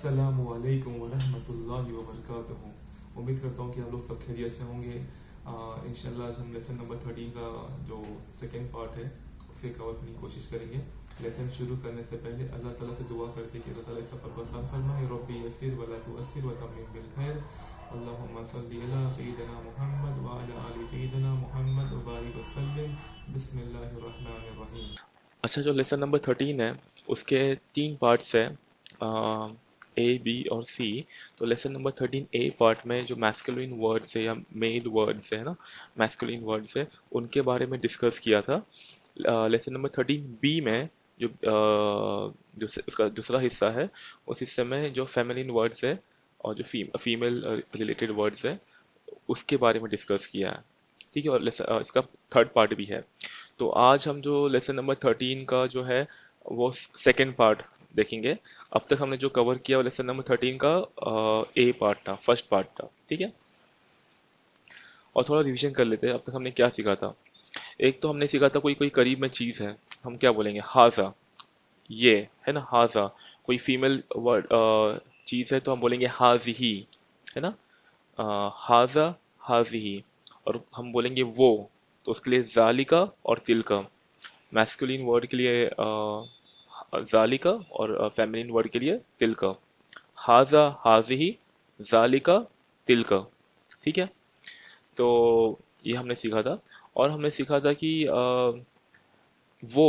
अस्सलामु अलैकुम वरहमतुल्लाहि वबरकातुहू। उम्मीद करता हूँ कि आप लोग सब खैरियत से होंगे। इंशाल्लाह आज हम लेसन नंबर 13 का जो सेकंड पार्ट है उसे कवर करने की कोशिश करेंगे। लेसन शुरू करने से पहले अल्लाह ताला से दुआ करते कि अल्लाह ताला इस सफ़र को आसान फरमाए। रब्बी यस्सिर वला तुअस्सिर व तम्मिम बिल खैर। अल्लाहुम्मा सल्ली अला सय्यिदिना मुहम्मद व अला आलि सय्यिदिना मुहम्मद व बारिक वसल्लिम। बिस्मिल्लाहिर रहमानिर रहीम। अच्छा, जो लेसन नंबर 13 है उसके 3 पार्ट्स है, ए बी और सी। तो लेसन नंबर 13 ए पार्ट में जो मैस्कुलिन वर्ड्स है या मेल वर्ड्स है ना, मैस्कुलिन वर्ड्स है, उनके बारे में डिस्कस किया था। लेसन नंबर 13 बी में जो उसका दूसरा हिस्सा है, उस हिस्से में जो फेमिनिन वर्ड्स है और जो फीमेल रिलेटेड वर्ड्स है उसके बारे में डिस्कस किया है। ठीक है, और इसका थर्ड पार्ट भी है। तो आज हम जो लेसन नंबर 13 का जो है वो सेकंड पार्ट देखेंगे। अब तक हमने जो कवर किया वो लेसन नंबर 13 का ए पार्ट था, फर्स्ट पार्ट था। ठीक है, और थोड़ा रिवीजन कर लेते हैं अब तक हमने क्या सीखा था। एक तो हमने सीखा था कोई कोई करीब में चीज़ है, हम क्या बोलेंगे, हाजा। ये है ना, हाजा। कोई फीमेल वर्ड चीज़ है तो हम बोलेंगे हाजिही, है ना। हाजा, हाजिही। और हम बोलेंगे वो, तो उसके लिए जालिका और तिलका। मैस्कुलिन वर्ड के लिए जालिका और फेमिनिन वर्ड के लिए तिलका। हाजा, हाजिही, जालिका, तिलका। ठीक है, तो ये हमने सीखा था। और हमने सीखा था कि वो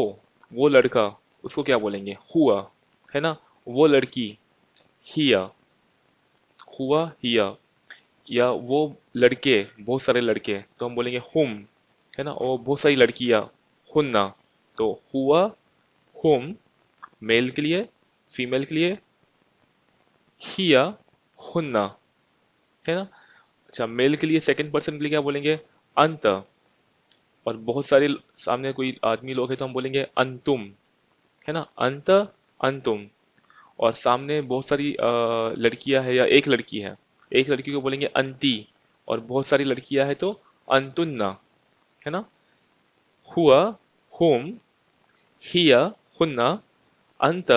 वो लड़का, उसको क्या बोलेंगे, हुआ, है ना। वो लड़की, हिया, हुआ, हिया। या वो लड़के, बहुत सारे लड़के, तो हम बोलेंगे हुम, है ना। और बहुत सारी लड़कियां, हुन्ना। तो हुआ, हुम मेल के लिए, फीमेल के लिए हिया, हुन्ना, है ना। अच्छा, मेल के लिए सेकंड पर्सन के लिए क्या बोलेंगे, अंत। और बहुत सारे सामने कोई आदमी लोग हैं तो हम बोलेंगे अंतुम, है ना। अंत, अंतुम। और सामने बहुत सारी लड़कियां है या एक लड़की है, एक लड़की को बोलेंगे अंती। और बहुत सारी लड़कियां है तो अंतुन्ना, है ना। हुआ, हुम, हिया, हुन्ना, अंत,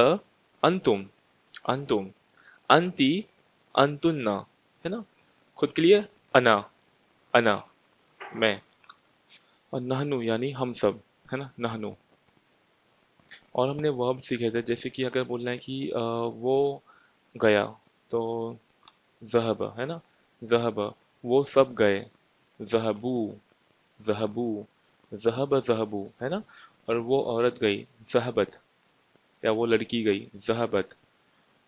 अंतुम, अंतुम, अंती, अंतुन्ना, है ना। खुद के लिए अना, अना, मैं। और नहनु यानी हम सब, है ना, नहनु। और हमने वर्ब सीखे थे, जैसे कि अगर बोलना है कि वो गया, तो ज़हब, है ना, ज़हब। वो सब गए, ज़हबू, ज़हबू, ज़हब, ज़हबू, है ना। और वो औरत गई, ज़हबत। या वो लड़की गई, ज़हबत।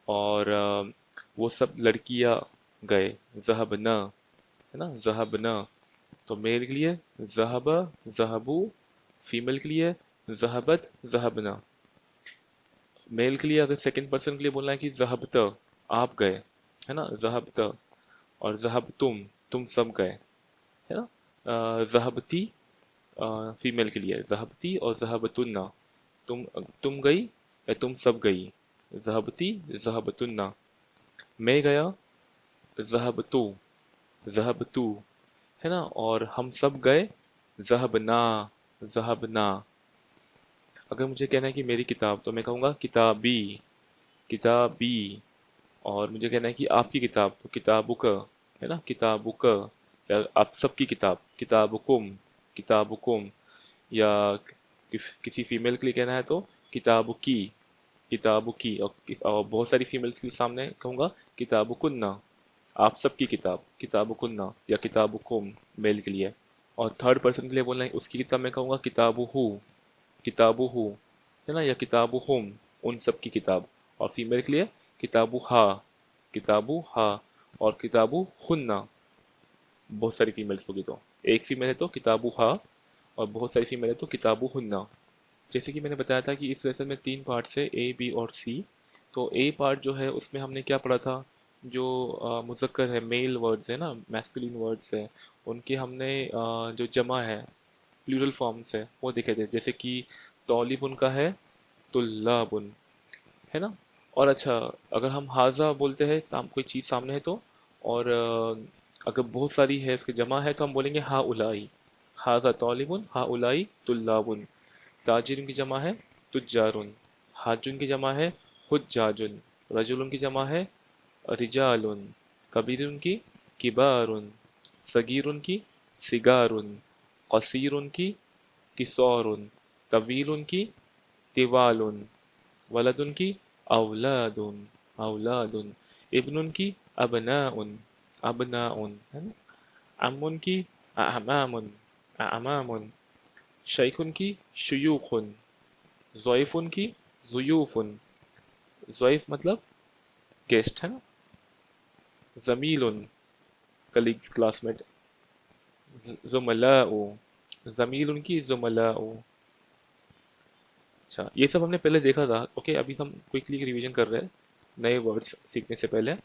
और वो सब लड़कियां गए, ज़हबना, है ना, ज़हबना। तो मेल के लिए ज़हब, ज़हबू। फीमेल के लिए ज़हबत, ज़हबना। मेल के लिए अगर सेकंड पर्सन के लिए बोलना है कि ज़हबत, आप गए, है ना, ज़हबत। और ज़हब तुम सब गए, है ना। ज़हबती फीमेल के लिए ज़हबती और ज़हबतुन्ना, तुम तुम गई या तुम सब गई, ज़हबती, ज़हबतुन्ना। मैं गया, ज़हबतु, ज़हबतु, है ना। और हम सब गए, ज़हबना, ज़हबना। अगर मुझे कहना है कि मेरी किताब, तो मैं कहूँगा किताबी, किताबी। और मुझे कहना है कि आपकी किताब, तो किताबुक, है ना, किताबुक। या आप सबकी किताब, किताबुकुम, किताबुकुम। या किसी फीमेल के लिए कहना है तो किताबुकी, किताबुकी। और बहुत सारी फीमेल्स के सामने कहूँगा किताबुकुन्ना, आप सबकी किताब, किताबुकुन्ना। या किताबुकुम मेल के लिए। और थर्ड पर्सन के लिए बोलना है उसकी किताब, मैं कहूँगा किताबुहु, किताबुहु, है ना। या किताबुहुम, उन सब की किताब। और फीमेल के लिए किताबुहा, किताबुहा। और किताबुहुन्ना, बहुत सारी फीमेल्स होगी तो एक फीमेल है तो किताबुहा, और बहुत सारी फीमेल है तो किताबुहुन्ना। जैसे कि मैंने बताया था कि इस लेसन में 3 पार्ट्स है, ए बी और सी। तो ए पार्ट जो है उसमें हमने क्या पढ़ा था, जो मुज़क्कर है, मेल वर्ड्स है ना, मैस्कुलिन वर्ड्स है, उनके हमने जो जमा है, प्लूरल फॉर्म्स है, वो देखे थे। जैसे कि तौलिबुन का है तुल्लाबुन, है ना। और अच्छा, अगर हम हाजा बोलते हैं कोई चीज़ सामने है तो, और अगर बहुत सारी है उसकी जमा है तो हम बोलेंगे हा उलाई, हाजा तौलिबुन, हा उलाई तुल्लाबुन। ताजिर की जमा है तुज्जारुन, हाजुन की जमा है हुज्जाजुन, रजुलुन की जमा है रिजालुन, कबीरुन की किबारुन, सगीरुन की सिगारुन, कसीरुन की किसौरुन, तवीलुन की तिवालुन, वलदुन की औलादुन औलादुन, इब्नुन की अबनाउन अबनाउन, है ना। अम्मुन की अमामुन अमामुन, शैखुन की शुयूखुन, ज़ोइफुन की ज़ुयूफुन, ज़ोइफ मतलब गेस्ट, है ना। ज़मीलुन कलीग्स क्लासमेट, ज़ुमलाउ, ज़मीलुन की ज़ुमलाउ। अच्छा, ये सब हमने पहले देखा था। ओके, अभी हम क्विकली रिवीजन कर रहे हैं नए वर्ड्स सीखने से पहले।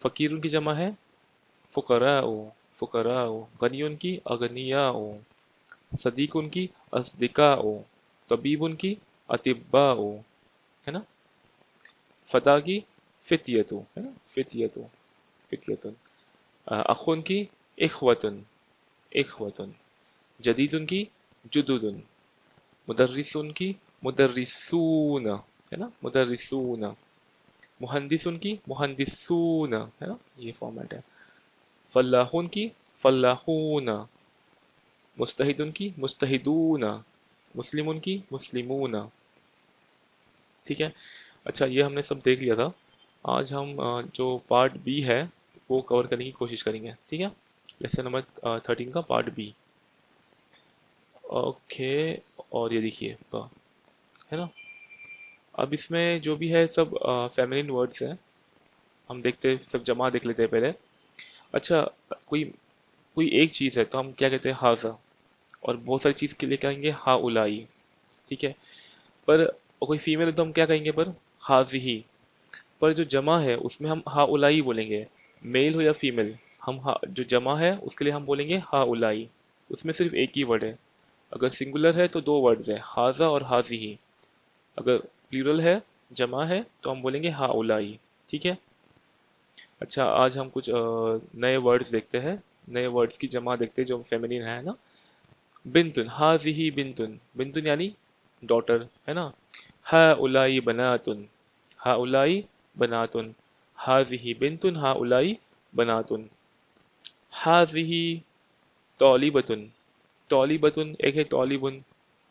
फ़कीरुन की जमा है फ़ुक़राउ फ़ुक़राउ, गनियुन की अगनियाउ, सदीकुन की अस्दिकाउ, तबीबुन की अतिब्बाउ, है ना। फता की फित्यतु, है ना, फित्यतु फित्यतुन। अखुन की इखवतुन इखवतुन, जदीदुन की जुदुदुन, मुदर्रिसुन की मुदर्रिसून, है ना, मुदर्रिसून। मुहंदिसुन की मुहंदिसून, है ना, ये फॉर्मेट है। फल्लाहुन की फल्लाहून, मुस्तहिदुन की मुस्तहिदून, मुस्लिमुन की मुस्लिमून। ठीक है। अच्छा, ये हमने सब देख लिया था। आज हम जो पार्ट बी है वो कवर करने की कोशिश करेंगे, ठीक है। लेसन नंबर 13 का पार्ट बी। ओके, और ये देखिए है ना। अब इसमें जो भी है सब फेमिनिन वर्ड्स हैं। हम देखते सब जमा देख लेते हैं पहले। अच्छा, कोई कोई एक चीज़ है तो हम क्या कहते हैं हाजा, और बहुत सारी चीज़ के लिए कहेंगे हा उलाई, ठीक है। पर कोई फीमेल है तो हम क्या कहेंगे पर हाजिही। पर जो जमा है उसमें हम हा उलाई बोलेंगे, मेल हो या फीमेल। हम जो जमा है उसके लिए हम बोलेंगे हा उलाई। उसमें सिर्फ एक ही वर्ड है। अगर सिंगुलर है तो दो वर्ड्स है, हाजा और हाजिही। अगर प्लूरल है, जमा है, तो हम बोलेंगे हा उलाई, ठीक है। अच्छा, आज हम कुछ नए वर्ड्स देखते हैं। नए वर्ड्स की जमा देखते हैं जो फेमिनिन है ना। बिंतुन, हाजिही बिंतुन, बिंतुन यानी डॉटर, है ना। हा उलाई बनातुन, हा उलाई बनातुन, हाजिही बिंतुन हा उलाई बनातुन। हाजिही तौलिबतुन, तौलिबतुन एक है तौलिबुन,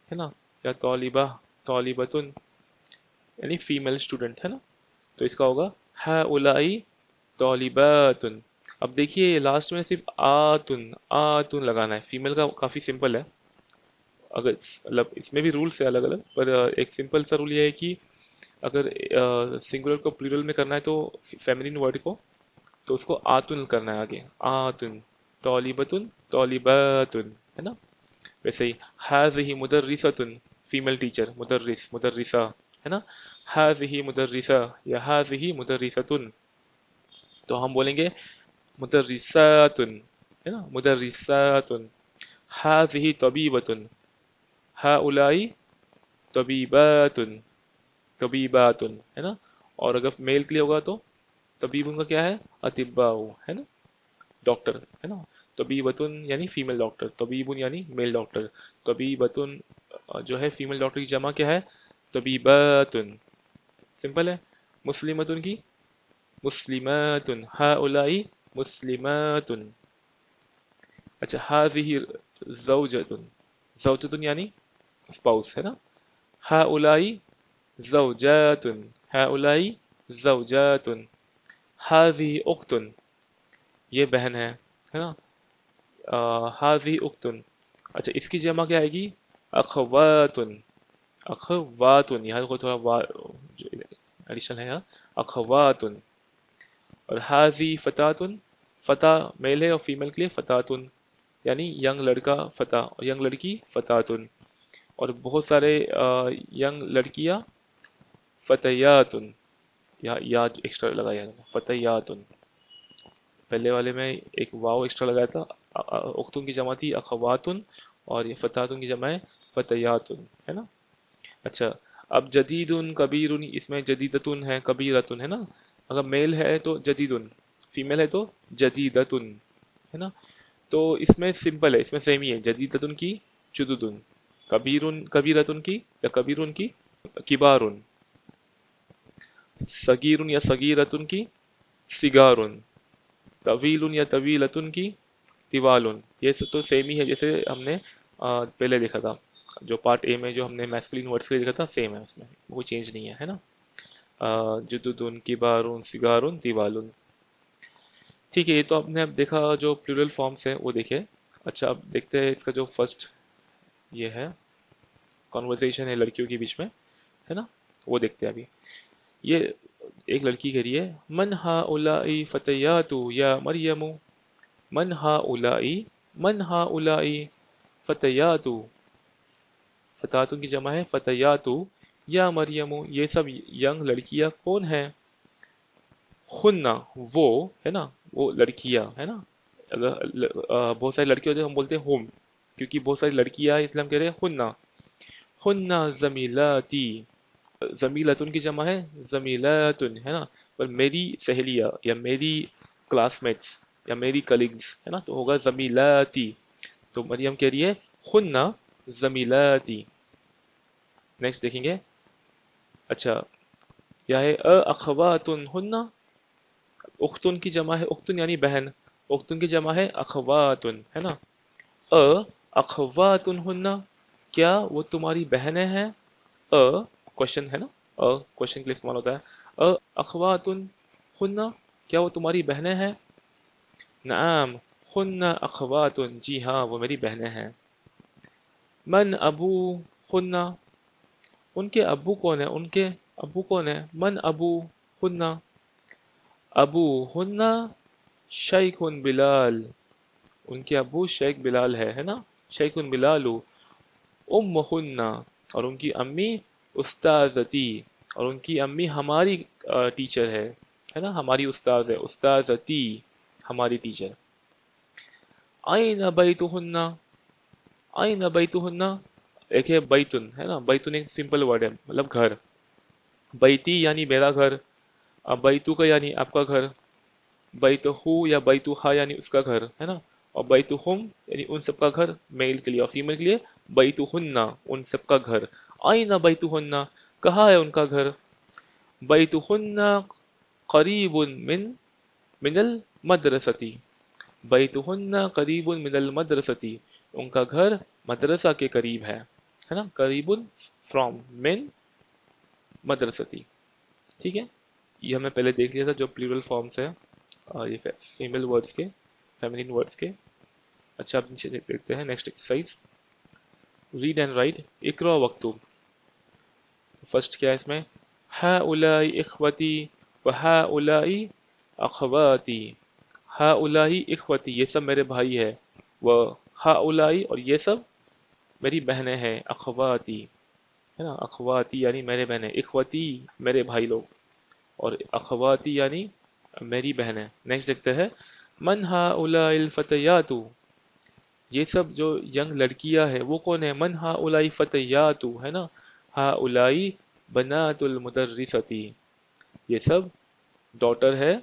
है ना, या तौलिबा, तौलिबतुन यानी फीमेल स्टूडेंट, है ना। तो इसका होगा हा उलाई तौलिबातुन। अब देखिए लास्ट में सिर्फ आतुन आतुन लगाना है। फीमेल का काफी सिंपल है। अगर मतलब इसमें भी रूल्स है अलग अलग, पर एक सिंपल सा रूल ये है कि अगर सिंगुलर को प्लूरल में करना है तो फेमिनिन वर्ड को, तो उसको आतुन करना है आगे, आतुन, तौलिबतुन तौलिबातुन, है ना। वैसे ही हाज़िही मुदर्रिसतुन, फीमेल टीचर, मुदर्रिस मुदर्रिसा, है ना। हाज़िही मुदर्रिसा या हाज़िही मुदर्रिसतुन, तो हम बोलेंगे मुदर्रिसातुन, है ना, मुदर्रिसातुन। हाज़िही तबीबतुन, हाउलाई तबीबातुन, तबीबातुन, है ना। और अगर मेल के लिए होगा तो तबीब उनका क्या है, अतिब्बाउ, है ना, डॉक्टर, है ना। तबीबतुन यानी फीमेल डॉक्टर, तबीबुन यानी मेल डॉक्टर। तबीबतुन जो है फीमेल डॉक्टर की जमा क्या है, तबीबातुन। सिंपल है। मुस्लिमतुन की मुस्लिमातुन, हाउलाई मुस्लिमातुन। अच्छा, हाज़िही ज़ौजतुन, ज़ौजतुन यानी स्पाउस, है ना। हाउलाई ज़ौजातुन, हाउलाई ज़ौजातुन। हाज़िही उख्तुन, ये बहन है ना। हाज़िही उख्तुन। अच्छा, इसकी जमा क्या आएगी, अखवातुन, अखवातुन, यहाँ को थोड़ा वा एडिशन है यहाँ, अखवातुन। और हाज़ी फतातुन, फता मेल है और फीमेल के लिए फतातुन यानी यंग लड़का फता, और यंग लड़की फतातुन। और बहुत सारे यंग लड़कियां फतयातुन, या याद एक्स्ट्रा लगाया फतयातुन। पहले वाले में एक वाव एक्स्ट्रा लगाया था। उख्तुन की जमा थी अखवातुन, और ये फतातुन की जमा है फतयातुन, है ना। अच्छा, अब जदीदुन कबीरुन, इसमें जदीदतुन है कबीरतुन, है ना। अगर मेल है तो जदीदुन, फीमेल है तो जदीदतुन, है ना। तो इसमें सिंपल है, इसमें सेम ही है, जदीदतुन की जुदुदुन, कबीरुन कबीरतुन की या कबीरुन की किबारुन। सगीरुन या सगीरतुन की सिगारुन, तवीलुन या तवीलतुन की तिवालुन। ये सब तो सेम ही है जैसे हमने पहले देखा था, जो पार्ट ए में जो हमने मैस्कुलिन वर्ड्स के लिए देखा था सेम है, उसमें कोई चेंज नहीं है, है ना। जुदुदुन किबारुन सिगारुन तिवालुन। ठीक है, ये तो आपने अब देखा जो प्लूरल फॉर्म्स है वो देखे। अच्छा, अब देखते हैं इसका जो फर्स्ट ये है कॉन्वर्सेशन है लड़कियों के बीच में, है ना, वो देखते हैं अभी। ये एक लड़की कह रही है, मन हा उलाई फतयातु या मरियमु। मन हा उलाई, मन हा उलाई फतयातु, फतातुन की जमा है फतयातु, या मरियमु, ये सब यंग लड़कियां कौन है। हुन्ना, वो, है ना, वो लड़कियां, है ना। अगर बहुत सारी लड़कियां होती है हम बोलते हैं हुम, क्योंकि बहुत सारी लड़कियां हैं, इसलिए हम कह रहे हैं हुन्ना। हुन्ना जमीलाती, जमीलतुन की जमा है जमीलतुन, है ना। पर मेरी सहेलियां या मेरी क्लासमेट्स या मेरी कलीग्स, है ना, तो होगा जमीलाती। तो मरियम कह रही है हुन्ना जमीलाती। नेक्स्ट देखेंगे। अच्छा, यह है अ अखवातुन हुन्ना। उख्तुन की जमा है उख्तुन यानी बहन, उख्तुन की जमा है अखवातुन, है ना। अ अखवातुन हुन्ना, क्या वो तुम्हारी बहनें हैं। अ क्वेश्चन है ना, अ क्वेश्चन के लिए इस्तेमाल होता है। अ अखवातुन हुन्ना, क्या वो तुम्हारी बहनें हैं। नआम हुन्ना अखवातुन, जी हाँ वो मेरी बहनें हैं। मन अबू हुन्ना, उनके अब्बू कौन है, उनके अब्बू कौन है। मन अबू हुन्ना, अबू हुन्ना शेखुन बिलाल, उनके अब्बू शेख बिलाल है ना। शेखुन बिलालू। उम्म हुन्ना, और उनकी अम्मी उस्ताजती, और उनकी अम्मी हमारी टीचर है ना, हमारी उस्ताज है, उस्ताजती हमारी टीचर। आइन बैतुहुन्ना, आइन बैतुहुन्ना, एक है बैतुन, है ना, बैतुन एक सिंपल वर्ड है मतलब घर। बैती यानी मेरा घर, अब बैतु का यानी आपका घर, बैतहू या बैतुहा यानी उसका घर, है ना। और बैतुहुम यानी उन सबका घर, मेल के लिए, और फीमेल के लिए बैतुहुन्ना, उन सबका घर। आइना बैतुहुन्ना, कहाँ है उनका घर। बैतुहुन्ना करीबुन मिनल मदरसती, बैतुहुन्ना करीबुन मिनल मदरसती, उनका घर मदरसा के करीब है ना। करीबुन फ्रॉम, मिन मदरसती। ठीक है, ये हमने पहले देख लिया था जो प्लूरल फॉर्म्स है, और ये फीमेल वर्ड्स के, फेमिनिन वर्ड्स के। अच्छा, अब नीचे देखते हैं next exercise, read and write इकरा वक्तुब। फर्स्ट क्या है इसमें, हा उलाई इखवती व हा उलाई अखवाती। हा उलाई इखवती, ये सब मेरे भाई है। व हा उलाई, और ये सब मेरी बहनें हैं। अखवाती, है ना, अखवाती यानी मेरे बहनें, इखवती मेरे भाई लोग, और अखवाती यानी मेरी बहनें। नेक्स्ट देखते हैं, मन हा उलाइल फतयातु, ये सब जो यंग लड़कियां है वो कौन है। मन हा उलाई फतयातु, है ना। हा उलाई बनातुल मुदर्रिसती, ये सब डॉटर है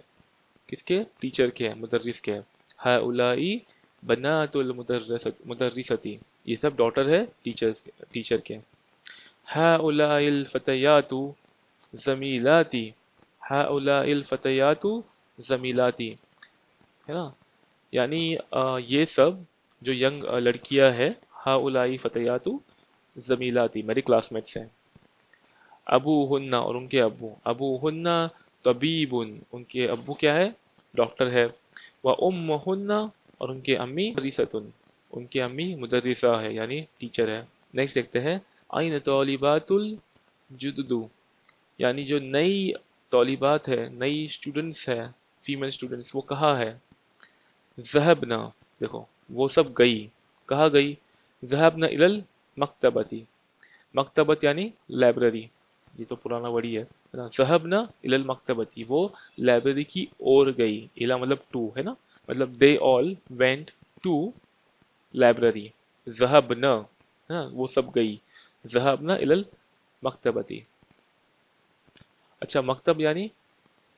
किसके, टीचर के, मुदर्रिस के। हा उलाई बनातुल मुदर्रिसती, ये सब डॉटर है टीचर के। हा उलाइल फतयातु जमीलाती, हा उलाइल फतयातु जमीलाती, है ना। यानी ये सब जो यंग लड़कियां हैं, हाउलाई फतयातु जमीलाती, मेरी क्लासमेट्स हैं। अबू हुन्ना, और उनके अब्बू, अबू हुन्ना तबीबुन, उनके अब्बू क्या है, डॉक्टर है। व उम्म हुन्ना, और उनके अम्मी मुदर्रिसतुन, उनकी अम्मी मुदर्रिसा है यानी टीचर है। नेक्स्ट देखते हैं, आइन तौलिबातुल जुदुदु, यानी जो नई तौलिबात है, नई स्टूडेंट्स है, फीमेल स्टूडेंट्स, वो कहाँ है। ज़हबना, देखो वो सब गई, कहाँ गई। ज़हबना इलल मकतबती, मकतबत यानी लाइब्रेरी, ये तो पुराना वर्ड ही है ना। ज़हबना इलल मकतबती, वो लाइब्रेरी की ओर गई, इला मतलब टू, है ना, मतलब they all went to library. ज़हबना, है ना, वो सब गई। ज़हबना इलल मकतबती। अच्छा, मकतब यानी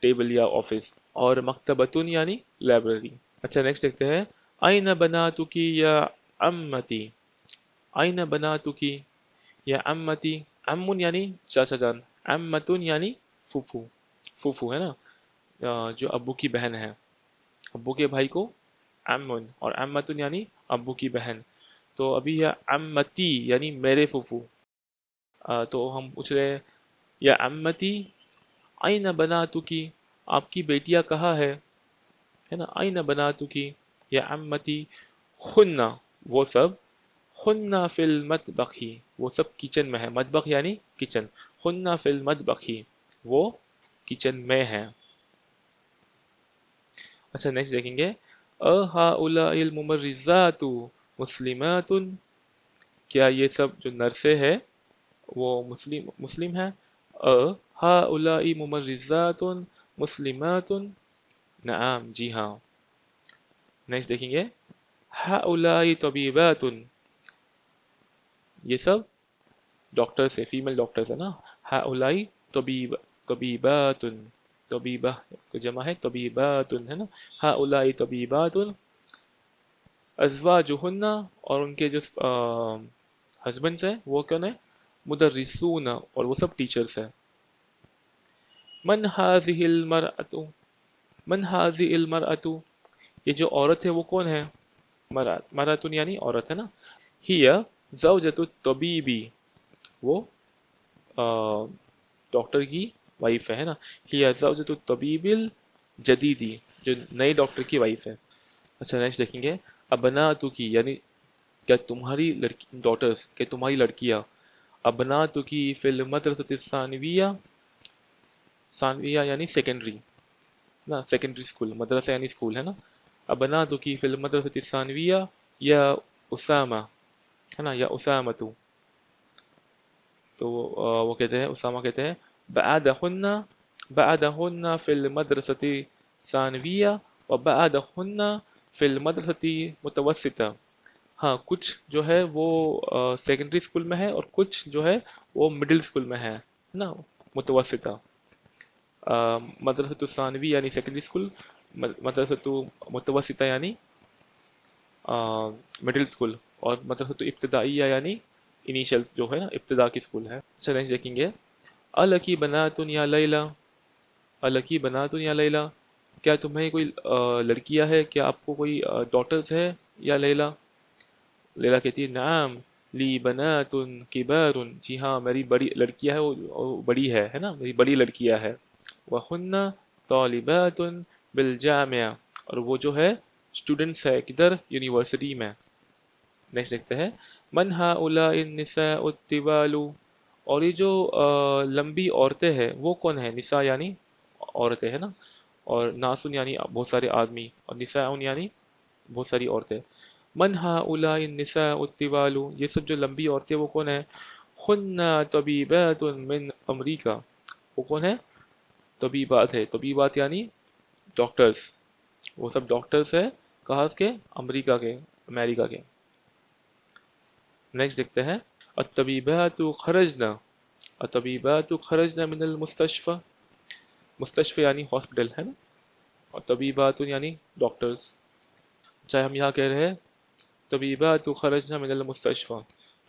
टेबल या ऑफिस, और मकतबतुन यानी लाइब्रेरी। अच्छा, नेक्स्ट देखते हैं, आइना बनातुकी या अम्मती, आइना बनातुकी या अम्मती। अम्मुन यानी चाचा जान, अम्मतुन यानी फूफू, फूफू है ना, जो अब्बू की बहन है, अब्बू के भाई को अम्मुन, और अम्मतुन यानी अब्बू की बहन। तो अभी यह अम्मती यानी मेरे फूफू। तो हम पूछ रहे हैं या अम्मती आइना बनातुकी, आपकी बेटियां कहाँ है ना, आइना बनातुकी या अम्मती, हुन्ना वो सब, हुन्ना फिल मतबखी वो सब किचन में है, मतबख यानी किचन, हुन्ना फिल मतबखी वो किचन में है। अच्छा नेक्स्ट देखेंगे, अ हाउलाइल मुमर्रिज़ातु मुस्लिमातुन, क्या ये सब जो नर्से है वो मुस्लिम मुस्लिम है। अ हाउलाई मुमर्रिज़ातुन मुस्लिमातुन, नआम जी हाँ। नेक्स्ट देखेंगे, हाउलाई तबीबातुन, ये सब डॉक्टर्स है, फीमेल डॉक्टर्स है ना। हाउलाई तबीब, तबीबातुन, तबीबा को जमा है तबीबातुन है ना। हाउलाई तबीबातुन अज़वाजुहुन्ना, और उनके जो हस्बैंड्स हैं वो कौन है, मुदर्रिसूना, और वो सब टीचर्स हैं। मन हाज़िहिल मरअतु, मन हाज़िहिल मरअतु, ये जो औरत है वो कौन है, मरअत, मरअतुन यानी औरत है ना। हिया ज़ौजतु तबीबी, वो डॉक्टर की वाइफ है ना। हिया ज़ौजतु तबीबिल जदीदी, जो नए डॉक्टर की वाइफ है। अच्छा नेक्स्ट देखेंगे, अबनातु की यानी क्या तुम्हारी लड़की, डॉटर्स क्या तुम्हारी लड़कियां, अबनातु की फिल मदरसति सानविया, सानविया यानी सेकेंडरी ना, सेकेंडरी स्कूल, मदरसा यानी स्कूल है ना। अबनातु की फिल मदरसति सानविया या उसामा है ना, या उसामतु। तो वो कहते हैं, उसामा कहते हैं, बअदहुन्ना, बअदहुन्ना फिल मदरसति सानविया व बअदहुन्ना फिल मदरसति मुतवस्सिता। हाँ कुछ जो है वो सेकेंडरी स्कूल में है और कुछ जो है वो मिडिल स्कूल में है ना, मुतवस्सिता। मदरसतु सानवी यानी सेकेंडरी स्कूल, मदरसतु मुतवस्सिता यानी मिडिल स्कूल, और मदरसतु इब्तदाइया यानी इनिशियल जो है ना, इब्तदा की स्कूल है। अच्छा नेक्स्ट देखेंगे, अलकी बनातुन या लैला, अलकी बनातुन या लैला, क्या तुम्हें कोई लड़कियां है, क्या आपको कोई डॉटर्स है या लैला। लैला कहती है, नाम ली बनातुन किबारुन, जी हाँ मेरी बड़ी लड़कियां है, वो बड़ी है ना, मेरी बड़ी लड़कियां है। वहुन्ना तालिबातुन बिल जामिया, और वो जो है स्टूडेंट्स है किधर, यूनिवर्सिटी में। नेक्स्ट देखते हैं, मन हाउलाई निसाउ तिवालु, और ये जो लंबी औरतें हैं वो कौन है, निसा यानी औरतें है ना, और नासुन यानी बहुत सारे आदमी, और निसाउन यानी बहुत सारी औरतें। मन हाउलाई निसाउ तिवालु, ये सब जो लंबी औरतें वो कौन है, हुन्ना तबीबातुन मिन अमरीका, वो कौन है, तबीबात है, तबीबात यानी डॉक्टर्स, वो सब डॉक्टर्स है, कहाँ के, अमेरिका के, अमेरिका के। नेक्स्ट देखते हैं, अतबीबातु खरजना, अतबीबातु खरजना मिनल मुस्तशफा, मुस्तशफा यानी हॉस्पिटल है ना, और तबीबातु यानी डॉक्टर्स। चाहे हम यहाँ कह रहे हैं तबीबातु खरजना मिनल मुस्तशफा,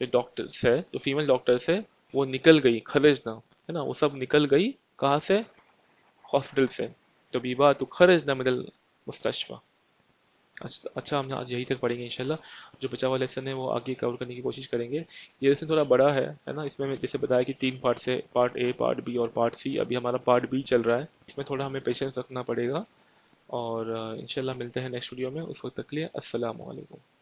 जो डॉक्टर्स है, जो फीमेल डॉक्टर्स है वो निकल गई, खरजना है ना, वो सब निकल गई कहाँ से, हॉस्पिटल से। तबीबातु खरजना मिनल मुस्तशफा। अच्छा हम आज यहीं तक पढ़ेंगे इंशाल्लाह, जो बचा हुआ लेसन है वो आगे कवर करने की कोशिश करेंगे। ये लेसन थोड़ा बड़ा है ना, इसमें मैं जैसे बताया कि 3 पार्ट से, पार्ट ए, पार्ट बी और पार्ट सी, अभी हमारा पार्ट बी चल रहा है, इसमें थोड़ा हमें पेशेंस रखना पड़ेगा। और इंशाल्लाह मिलते हैं नेक्स्ट वीडियो में, उस वक्त तक के लिए अस्सलाम वालेकुम।